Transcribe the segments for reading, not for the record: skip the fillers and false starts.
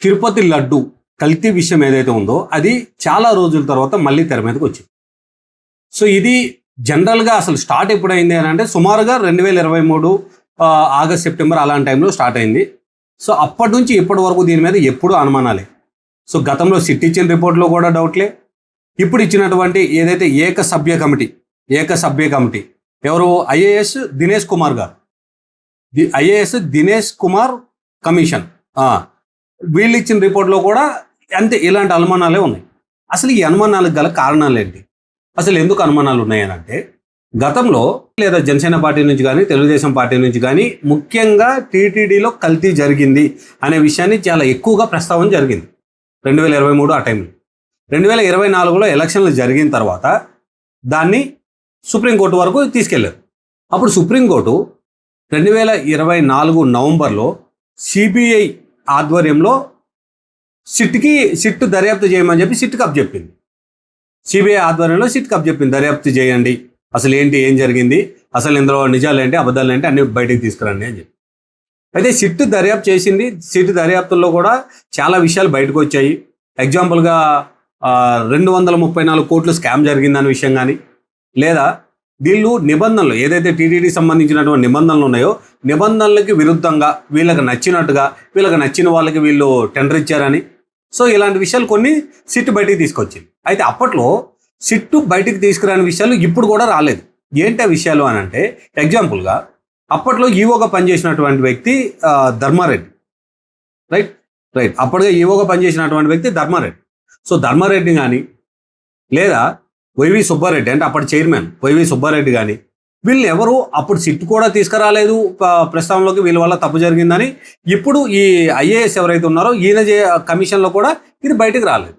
తిరుపతి లడ్డు కల్తీ విషయం ఏదైతే ఉందో అది చాలా రోజుల తర్వాత మళ్ళీ తెర మీదకి వచ్చింది. సో ఇది జనరల్గా అసలు స్టార్ట్ ఎప్పుడైంది అని అంటే సుమారుగా 2023 ఆగస్ట్ సెప్టెంబర్ అలాంటి టైంలో స్టార్ట్ అయింది. సో అప్పటి నుంచి ఇప్పటి వరకు దీని మీద ఎప్పుడూ అనుమానాలే. సో గతంలో సిట్ ఇచ్చిన రిపోర్ట్లో కూడా డౌట్లే. ఇప్పుడు ఇచ్చినటువంటి ఏదైతే ఏకసభ్య కమిటీ ఎవరు ఐఏఎస్ దినేష్ కుమార్ గారు, ఐఏఎస్ దినేష్ కుమార్ కమిషన్ వీళ్ళు ఇచ్చిన రిపోర్ట్లో కూడా అంతే ఇలాంటి అనుమానాలే ఉన్నాయి. అసలు ఈ అనుమానాలకు గల కారణాలు ఏంటి, అసలు ఎందుకు అనుమానాలు ఉన్నాయని అంటే గతంలో లేదా జనసేన పార్టీ నుంచి కానీ తెలుగుదేశం పార్టీ నుంచి కానీ ముఖ్యంగా టీటీడీలో కల్తీ జరిగింది అనే విషయాన్ని చాలా ఎక్కువగా ప్రస్తావన జరిగింది 2023 ఆ టైంలో. 2024లో ఎలక్షన్లు జరిగిన తర్వాత దాన్ని సుప్రీంకోర్టు వరకు తీసుకెళ్లారు. అప్పుడు సుప్రీంకోర్టు 2024 నవంబర్లో సిబిఐ ఆధ్వర్యంలో సిట్ దర్యాప్తు చేయమని చెప్పి సిట్కి అప్పచెప్పింది. సిబిఐ ఆధ్వర్యంలో సిట్కి అప్పచెప్పింది, దర్యాప్తు చేయండి, అసలు ఏంటి, ఏం జరిగింది, అసలు ఇందులో నిజాలు ఏంటి అబద్ధాలు ఏంటి అన్ని బయటికి తీసుకురండి అని చెప్పి. అయితే సిట్ దర్యాప్తు చేసింది. సిట్ దర్యాప్తుల్లో కూడా చాలా విషయాలు బయటకు వచ్చాయి. ఎగ్జాంపుల్గా 234 కోట్లు స్కామ్ జరిగిందనే విషయం కానీ, లేదా వీళ్ళు నిబంధనలు ఏదైతే టీటీడీ సంబంధించినటువంటి నిబంధనలు ఉన్నాయో నిబంధనలకి విరుద్ధంగా వీళ్ళకి నచ్చినట్టుగా వీళ్ళకి నచ్చిన వాళ్ళకి వీళ్ళు టెండర్ ఇచ్చారని, సో ఇలాంటి విషయాలు కొన్ని సిట్ బయటికి తీసుకొచ్చింది. అయితే అప్పట్లో సిట్టు బయటికి తీసుకురాని విషయాలు ఇప్పుడు కూడా రాలేదు. ఏంటి ఆ విషయాలు అని అంటే ఎగ్జాంపుల్గా అప్పట్లో ఈవోగా పనిచేసినటువంటి వ్యక్తి ధర్మారెడ్డి, రైట్ అప్పటిగా ఈవోగా పనిచేసినటువంటి వ్యక్తి ధర్మారెడ్డి. సో ధర్మారెడ్డి కానీ లేదా వైవి సుబ్బారెడ్డి అంటే అప్పటి చైర్మన్ వైవి సుబ్బారెడ్డి కానీ వీళ్ళు ఎవరు అప్పుడు సిట్ కూడా తీసుకురాలేదు ప్రస్తావనలోకి, వీళ్ళ వల్ల తప్పు జరిగిందని. ఇప్పుడు ఈ ఐఏఎస్ ఎవరైతే ఉన్నారో ఈయన కమిషన్లో కూడా ఇది బయటకు రాలేదు.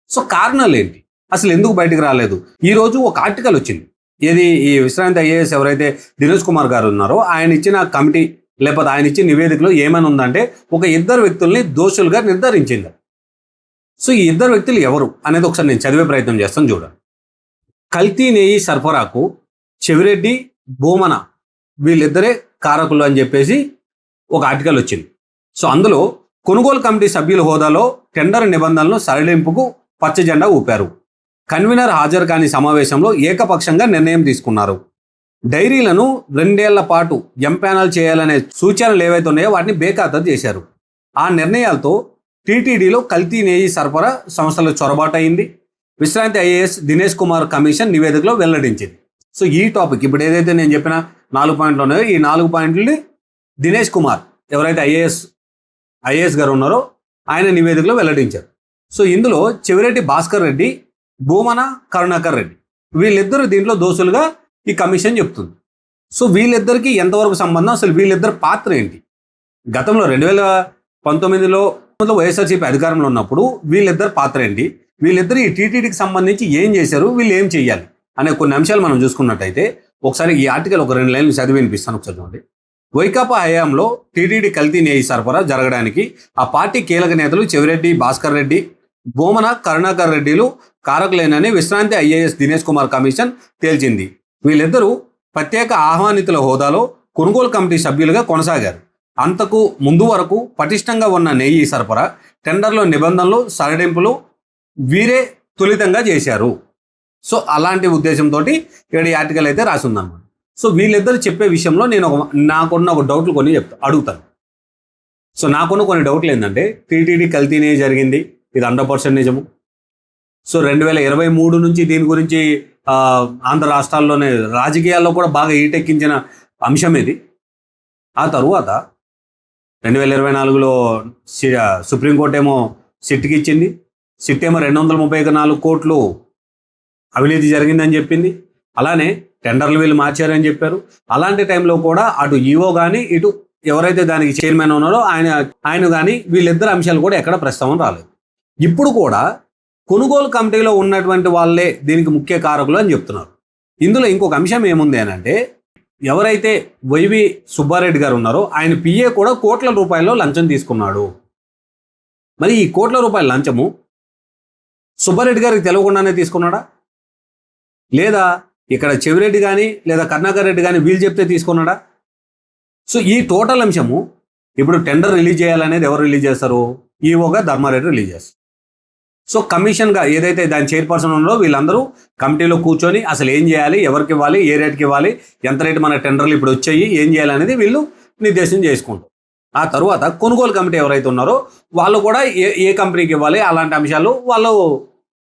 సో కారణాలు ఏంటి, అసలు ఎందుకు బయటకు రాలేదు? ఈరోజు ఒక ఆర్టికల్ వచ్చింది. ఏది, ఈ విశ్రాంతి ఐఏఎస్ ఎవరైతే దినేష్ కుమార్ గారు ఉన్నారో ఆయన ఇచ్చిన కమిటీ లేకపోతే ఆయన ఇచ్చిన నివేదికలో ఏమైనా ఉందంటే ఒక ఇద్దరు వ్యక్తుల్ని దోషులుగా నిర్ధారించింది. సో ఈ ఇద్దరు వ్యక్తులు ఎవరు అనేది ఒకసారి నేను చదివే ప్రయత్నం చేస్తాను చూడండి. కల్తీ నెయ్యి సరఫరాకు చెవిరెడ్డి, భూమన వీళ్ళిద్దరే కారకులు అని చెప్పేసి ఒక ఆర్టికల్ వచ్చింది. సో అందులో కొనుగోలు కమిటీ సభ్యుల హోదాలో టెండర్ నిబంధనలను సడలింపుకు పచ్చజెండా ఊపారు. కన్వీనర్ హాజరు కాని సమావేశంలో ఏకపక్షంగా నిర్ణయం తీసుకున్నారు. డైరీలను 2 ఏళ్ల పాటు ఎంపానల్ చేయాలనే సూచనలు ఏవైతే ఉన్నాయో వాటిని బేఖాతరు చేశారు. ఆ నిర్ణయాలతో టీటీడీలో కల్తీ నెయ్యి సరఫరా సంస్థల చొరబాటు అయింది. విశ్రాంతి ఐఏఎస్ దినేష్ కుమార్ కమిషన్ నివేదికలో వెల్లడించింది. సో ఈ టాపిక్ ఇప్పుడు ఏదైతే నేను చెప్పిన 4 పాయింట్లు ఉన్నాయో ఈ 4 పాయింట్లని దినేష్ కుమార్ ఎవరైతే ఐఏఎస్ గారు ఉన్నారో ఆయన నివేదికలో వెల్లడించారు. సో ఇందులో చెవిరెడ్డి భాస్కర్ రెడ్డి, భూమన కరుణాకర్ రెడ్డి వీళ్ళిద్దరు దీంట్లో దోషులుగా ఈ కమిషన్ చెప్తుంది. సో వీళ్ళిద్దరికి ఎంతవరకు సంబంధం, అసలు వీళ్ళిద్దరు పాత్ర ఏంటి? గతంలో 2019లో వైఎస్ఆర్సీపీ అధికారంలో ఉన్నప్పుడు వీళ్ళిద్దరు పాత్ర ఏంటి, వీళ్ళిద్దరు ఈ టీటీడీకి సంబంధించి ఏం చేశారు, వీళ్ళు ఏం చేయాలి అనే కొన్ని అంశాలు మనం చూసుకున్నట్టయితే ఒకసారి ఈ ఆర్టికల్ ఒక 2 లైన్లు చదివి వినిపిస్తాను ఒకసారి చూడండి. వైకాపా హయాంలో టీటీడీ కల్తీ నెయ్యి సరఫరా జరగడానికి ఆ పార్టీ కీలక నేతలు చెవిరెడ్డి భాస్కర్ రెడ్డి, భూమన కరుణాకర్ రెడ్డిలు కారకులేనని విశ్రాంతి ఐఏఎస్ దినేష్ కుమార్ కమిషన్ తేల్చింది. వీళ్ళిద్దరూ ప్రత్యేక ఆహ్వానితుల హోదాలో కొనుగోలు కమిటీ సభ్యులుగా కొనసాగారు. అంతకు ముందు వరకు పటిష్టంగా ఉన్న నెయ్యి సరఫరా టెండర్లో నిబంధనలు సడలింపులు వీరే తులితంగా చేశారు. సో అలాంటి ఉద్దేశంతో ఇక్కడ ఈ ఆర్టికల్ అయితే రాసి ఉందన్నమాట. సో వీళ్ళిద్దరు చెప్పే విషయంలో నేను నాకున్న ఒక డౌట్లు కొన్ని అడుగుతాను. సో నాకున్న కొన్ని డౌట్లు ఏంటంటే టీటీడీ కల్తీ నెయ్యి జరిగింది, ఇది 100% నిజము. సో 2023 నుంచి దీని గురించి ఆంధ్ర రాష్ట్రాల్లోనే రాజకీయాల్లో కూడా బాగా ఈటెక్కించిన అంశం ఇది. ఆ తరువాత 2024లో సుప్రీంకోర్టు ఏమో సిట్కి ఇచ్చింది. సిట్ ఏమో 234 కోట్లు అవినీతి జరిగిందని చెప్పింది. అలానే టెండర్లు వీళ్ళు మార్చారని చెప్పారు. అలాంటి టైంలో కూడా అటు ఈవో కానీ ఇటు ఎవరైతే దానికి చైర్మన్ ఉన్నారో ఆయన కానీ వీళ్ళిద్దరు అంశాలు కూడా ఎక్కడ ప్రస్తావన రాలేదు. ఇప్పుడు కూడా కొనుగోలు కమిటీలో ఉన్నటువంటి వాళ్ళే దీనికి ముఖ్య కారకులు అని చెప్తున్నారు. ఇందులో ఇంకొక అంశం ఏముంది అని అంటే ఎవరైతే వైవి సుబ్బారెడ్డి గారు ఉన్నారో ఆయన పిఏ కూడా కోట్ల రూపాయల్లో లంచం తీసుకున్నాడు. మరి ఈ కోట్ల రూపాయల లంచము సుబ్బారెడ్డి గారికి తెలియకుండానే తీసుకున్నాడా, లేదా ఇక్కడ చెవిరెడ్డి కానీ లేదా కరుణాకర్ రెడ్డి కానీ వీళ్ళు చెప్తే తీసుకున్నాడా? సో ఈ టోటల్ అంశము ఇప్పుడు టెండర్ రిలీజ్ చేయాలనేది ఎవరు రిలీజ్ చేస్తారు? ఈఓగా ధర్మారెడ్డి రిలీజ్ చేస్తారు. సో కమిషన్గా ఏదైతే దాని చైర్పర్సన్ ఉందో వీళ్ళందరూ కమిటీలో కూర్చొని అసలు ఏం చేయాలి, ఎవరికి ఇవ్వాలి, ఏ రేట్కి ఇవ్వాలి, ఎంత రేటు మన టెండర్లు ఇప్పుడు వచ్చాయి, ఏం చేయాలి అనేది వీళ్ళు నిర్దేశం చేసుకుంటారు. ఆ తర్వాత కొనుగోలు కమిటీ ఎవరైతే ఉన్నారో వాళ్ళు కూడా ఏ కంపెనీకి ఇవ్వాలి అలాంటి అంశాలు వాళ్ళు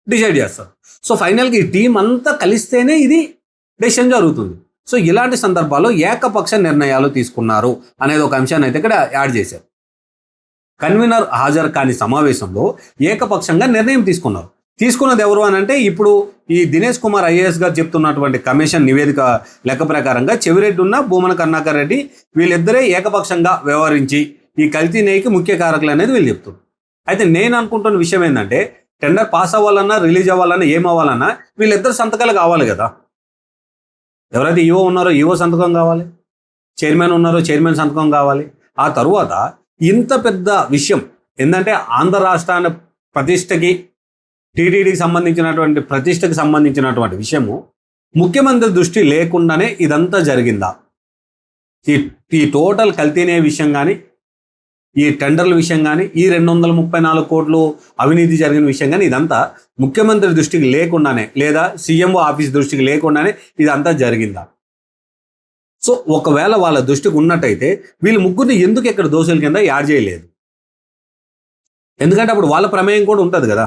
డిసైడ్ చేస్తారు. సో ఫైనల్గా ఈ టీం అంతా కలిస్తేనే ఇది డెసిషన్ జరుగుతుంది. సో ఇలాంటి సందర్భాల్లో ఏకపక్ష నిర్ణయాలు తీసుకున్నారు అనేది ఒక అంశాన్ని అయితే ఇక్కడ యాడ్ చేశారు. కన్వీనర్ హాజరు కాని సమావేశంలో ఏకపక్షంగా నిర్ణయం తీసుకున్నది ఎవరు అని అంటే ఇప్పుడు ఈ దినేష్ కుమార్ ఐఏఎస్ గారు చెప్తున్నటువంటి కమిషన్ నివేదిక లెక్క ప్రకారంగా చెవిరెడ్డి ఉన్న భూమన కరుణాకర్ రెడ్డి వీళ్ళిద్దరే ఏకపక్షంగా వ్యవహరించి ఈ కల్తీ నెయ్యికి ముఖ్య కారకులు అనేది వీళ్ళు చెప్తున్నారు. అయితే నేను అనుకుంటున్న విషయం ఏంటంటే టెండర్ పాస్ అవ్వాలన్నా రిలీజ్ అవ్వాలన్నా ఏమవ్వాలన్నా వీళ్ళిద్దరు సంతకాలు కావాలి కదా. ఎవరైతే ఈఓ ఉన్నారో ఈఓ సంతకం కావాలి, చైర్మన్ ఉన్నారో చైర్మన్ సంతకం కావాలి. ఆ తరువాత ఇంత పెద్ద విషయం ఏంటంటే ఆంధ్ర రాష్ట్రాన్ని ప్రతిష్టకి టీటీడీకి సంబంధించినటువంటి ప్రతిష్టకి సంబంధించినటువంటి విషయము ముఖ్యమంత్రి దృష్టి లేకుండానే ఇదంతా జరిగిందా? ఈ టోటల్ కల్తీనే విషయం కానీ, ఈ టెండర్ల విషయం కానీ, ఈ 234 కోట్లు అవినీతి జరిగిన విషయం కానీ ఇదంతా ముఖ్యమంత్రి దృష్టికి లేకుండానే లేదా సీఎంఓ ఆఫీస్ దృష్టికి లేకుండానే ఇదంతా జరిగిందా? సో ఒకవేళ వాళ్ళ దృష్టికి ఉన్నట్టయితే వీళ్ళు ముగ్గురిని ఎందుకు ఇక్కడ దోషుల కింద యాడ్ చేయలేదు? ఎందుకంటే అప్పుడు వాళ్ళ ప్రమేయం కూడా ఉంటుంది కదా,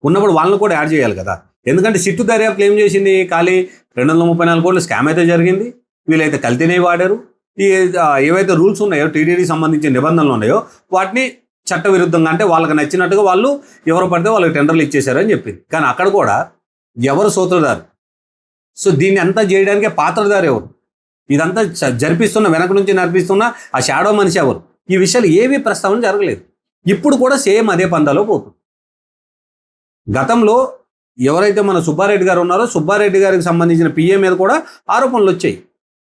ఉన్నప్పుడు వాళ్ళని కూడా యాడ్ చేయాలి కదా. ఎందుకంటే సిట్టు దర్యాప్తు ఏం చేసింది, ఖాళీ 234 కోట్ల స్కామ్ అయితే జరిగింది, వీళ్ళైతే కల్తీనే వాడారు, ఈ ఏవైతే రూల్స్ ఉన్నాయో టీటీడీకి సంబంధించిన నిబంధనలు ఉన్నాయో వాటిని చట్టవిరుద్ధంగా అంటే వాళ్ళకి నచ్చినట్టుగా వాళ్ళు ఎవరు పడితే వాళ్ళకి టెండర్లు ఇచ్చేశారని చెప్పింది. కానీ అక్కడ కూడా ఎవరు సూత్రధారు? సో దీన్ని అంతా చేయడానికే పాత్రధారు ఎవరు? ఇదంతా జరిపిస్తున్న వెనక నుంచి నడిపిస్తున్న ఆ షాడో మనిషి ఎవరు? ఈ విషయాలు ఏవీ ప్రస్తావన జరగలేదు. ఇప్పుడు కూడా సేమ్ అదే పందాలో పోతుంది. గతంలో ఎవరైతే మన సుబ్బారెడ్డి గారు ఉన్నారో సుబ్బారెడ్డి గారికి సంబంధించిన పిఏ మీద కూడా ఆరోపణలు వచ్చాయి.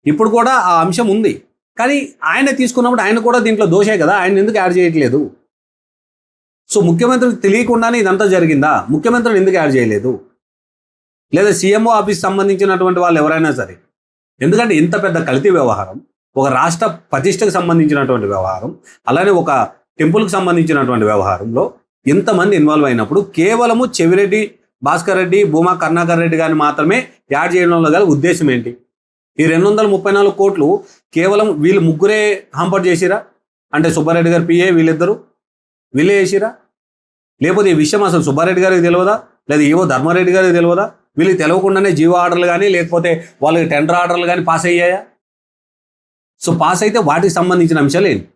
ఇప్పుడు కూడా ఆ అంశం ఉంది. కానీ ఆయన తీసుకున్నప్పుడు ఆయన కూడా దీంట్లో దోషే కదా, ఆయన ఎందుకు యాడ్ చేయట్లేదు? సో ముఖ్యమంత్రికి తెలియకుండానే ఇదంతా జరిగిందా? ముఖ్యమంత్రిని ఎందుకు యాడ్ చేయలేదు? లేదా సీఎంఓ ఆఫీస్ సంబంధించినటువంటి వాళ్ళు ఎవరైనా సరే, ఎందుకంటే ఇంత పెద్ద కల్తీ వ్యవహారం, ఒక రాష్ట్ర ప్రతిష్టకు సంబంధించినటువంటి వ్యవహారం, అలానే ఒక టెంపుల్కి సంబంధించినటువంటి వ్యవహారంలో ఇంతమంది ఇన్వాల్వ్ అయినప్పుడు కేవలము చెవిరెడ్డి భాస్కర్ రెడ్డి భూమా కరుణాకర్ రెడ్డి గారిని మాత్రమే యాడ్ చేయడంలో గల ఉద్దేశం ఏంటి? ఈ 234 కోట్లు కేవలం వీళ్ళు ముగ్గురే హాంపర్ చేసిరా? అంటే సుబ్బారెడ్డి గారు పిఏ వీళ్ళే చేసిరా? లేకపోతే ఈ విషయం అసలు సుబ్బారెడ్డి గారికి తెలియదా? లేదా ఏవో ధర్మారెడ్డి గారికి తెలియదా? వీళ్ళకి తెలియకుండానే జీవో ఆర్డర్లు కానీ లేకపోతే వాళ్ళకి టెండర్ ఆర్డర్లు కానీ పాస్ అయ్యాయా? సో పాస్ అయితే వాటికి సంబంధించిన అంశాలు ఏంటి?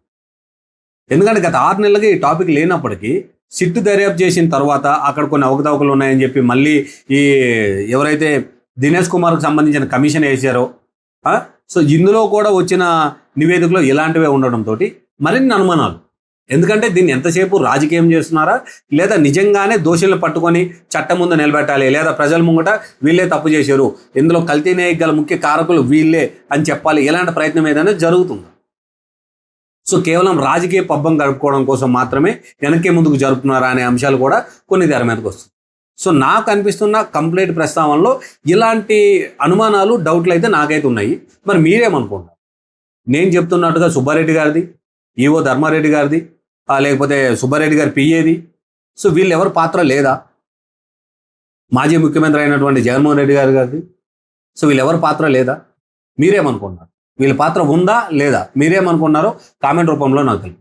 ఎందుకంటే గత 6 నెలలుగా ఈ టాపిక్ లేనప్పటికీ సిట్టు దర్యాప్తు చేసిన తర్వాత అక్కడ కొన్ని అవకతవకలు ఉన్నాయని చెప్పి మళ్ళీ ఈ ఎవరైతే దినేష్ కుమార్కి సంబంధించిన కమిషన్ వేసారో సో ఇందులో కూడా వచ్చిన నివేదికలో ఇలాంటివే ఉండడంతో మరిన్ని అనుమానాలు. ఎందుకంటే దీన్ని ఎంతసేపు రాజకీయం చేస్తున్నారా, లేదా నిజంగానే దోషులను పట్టుకొని చట్టం ముందు నిలబెట్టాలి, లేదా ప్రజల ముంగట వీళ్ళే తప్పు చేశారు, ఇందులో కల్తీనే గల ముఖ్య కారకులు వీళ్ళే అని చెప్పాలి, ఇలాంటి ప్రయత్నం ఏదైనా జరుగుతుంది. సో కేవలం రాజకీయ పబ్బం గడుపుకోవడం కోసం మాత్రమే వెనక్కి ముందుకు జరుపుతున్నారా అనే అంశాలు కూడా కొన్ని తెర మీదకి వస్తుంది. సో నాకు అనిపిస్తున్న కంప్లీట్ ప్రస్తావనలో ఇలాంటి అనుమానాలు డౌట్లు అయితే నాకైతే ఉన్నాయి. మరి మీరేమనుకుంటారు? నేను చెప్తున్నట్టుగా సుబ్బారెడ్డి గారిది, ఈవో ధర్మారెడ్డి గారిది, లేకపోతే సుబ్బారెడ్డి గారి పిఏది, సో వీళ్ళు ఎవరి పాత్ర లేదా? మాజీ ముఖ్యమంత్రి అయినటువంటి జగన్మోహన్ రెడ్డి గారిది, సో వీళ్ళు ఎవరి పాత్ర లేదా? మీరేమనుకుంటున్నారు? వీళ్ళ పాత్ర ఉందా లేదా? మీరేమనుకున్నారో కామెంట్ రూపంలో నాకు తెలియదు.